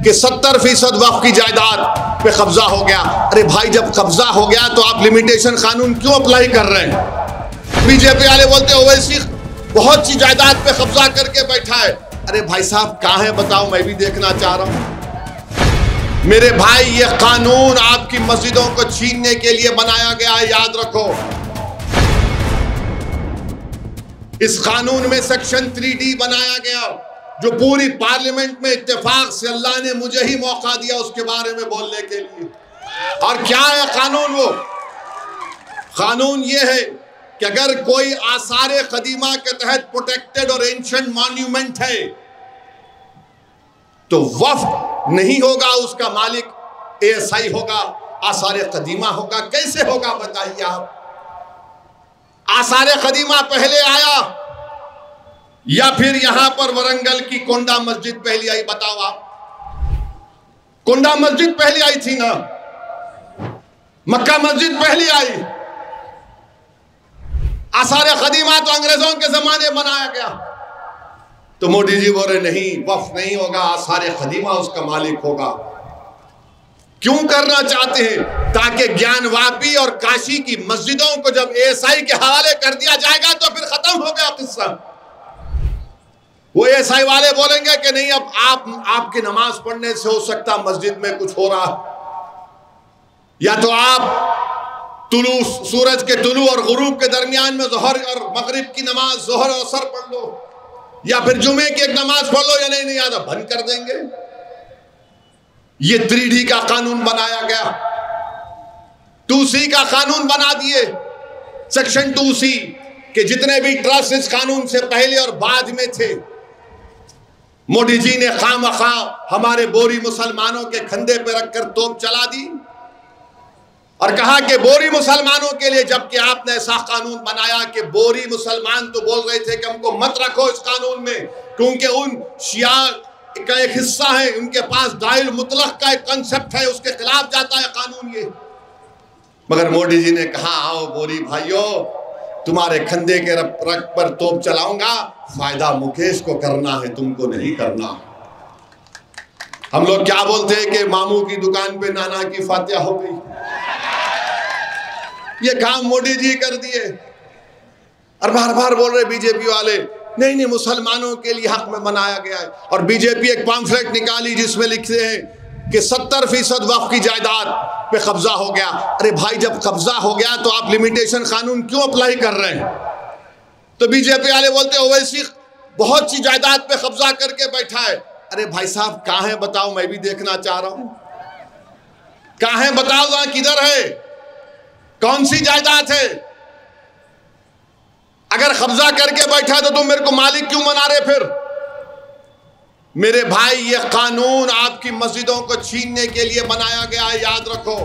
कि 70% वक्फ की जायदाद पे कब्जा हो गया। अरे भाई, जब कब्जा हो गया तो आप लिमिटेशन कानून क्यों अप्लाई कर रहे हैं? बीजेपी वाले बोलते ओवैसी बहुत सी जायदाद पे कब्जा करके बैठा है। अरे भाई साहब, कहां है बताओ, मैं भी देखना चाह रहा हूं। मेरे भाई, ये कानून आपकी मस्जिदों को छीनने के लिए बनाया गया है, याद रखो। इस कानून में सेक्शन 3D बनाया गया, जो पूरी पार्लियामेंट में इत्तेफाक से अल्लाह ने मुझे ही मौका दिया उसके बारे में बोलने के लिए। और क्या है कानून? वो कानून ये है कि अगर कोई आसारे कदीमा के तहत प्रोटेक्टेड और एंशिएंट मॉन्यूमेंट है तो वक्फ नहीं होगा, उसका मालिक ASI होगा, आसारे कदीमा होगा। कैसे होगा बताइए आप? आसारे कदीमा पहले आया या फिर यहां पर वरंगल की कोंडा मस्जिद पहली आई? बताओ आप। कोंडा मस्जिद पहली आई थी ना, मक्का मस्जिद पहली आई। आसारे कदीमा तो अंग्रेजों के जमाने बनाया गया। तो मोदी जी बोल रहे नहीं, वक्फ नहीं होगा, आसारे कदीमा उसका मालिक होगा। क्यों करना चाहते हैं? ताकि ज्ञानवापी और काशी की मस्जिदों को जब ASI के हवाले कर दिया जाएगा तो फिर खत्म हो गया किस्सा। वो ASI वाले बोलेंगे कि नहीं, अब आपकी नमाज पढ़ने से हो सकता मस्जिद में कुछ हो रहा, या तो आप सूरज के तुलू और गुरूब के दरमियान में ज़ोहर और मगरिब की नमाज, ज़ोहर और असर पढ़ लो, या फिर जुमे की एक नमाज पढ़ लो, या नहीं याद बंद कर देंगे। ये 3D का कानून बनाया गया, 2C का कानून बना दिए, सेक्शन 2C के जितने भी ट्रस्ट इस कानून से पहले और बाद में थे, मोदी जी ने खामखा हमारे बोरी मुसलमानों के कंधे पे रखकर तोप चला दी और कहा कि बोरी मुसलमानों के लिए, जबकि आपने ऐसा कानून बनाया कि बोरी मुसलमान तो बोल रहे थे कि हमको मत रखो इस कानून में, क्योंकि उन शिया का एक हिस्सा है, उनके पास दाइल मुतलक का एक कंसेप्ट है, उसके खिलाफ जाता है कानून ये। मगर मोदी जी ने कहा, आओ बोरी भाइयों, तुम्हारे कंधे के रख पर तोप चलाऊंगा, फायदा मुकेश को करना है, तुमको नहीं करना। हम लोग क्या बोलते हैं कि मामू की दुकान पे नाना की फातिहा हो गई। ये काम मोदी जी कर दिए और बार बार बोल रहे बीजेपी वाले नहीं नहीं, मुसलमानों के लिए हक में बनाया गया है। और बीजेपी एक पॉम्फलेट निकाली जिसमें लिखते हैं कि 70% वक्फ की जायदाद पे कब्जा हो गया। अरे भाई, जब कब्जा हो गया तो आप लिमिटेशन कानून क्यों अप्लाई कर रहे हैं? तो बीजेपी वाले बोलते ओवैसी बहुत सी जायदाद पे कब्जा करके बैठा है। अरे भाई साहब, कहां है बताओ, मैं भी देखना चाह रहा हूं। कहां है बताओ, किधर है, कौन सी जायदाद है? अगर कब्जा करके बैठा तो तुम मेरे को मालिक क्यों बना रहे फिर? मेरे भाई, ये कानून आपकी मस्जिदों को छीनने के लिए बनाया गया है, याद रखो।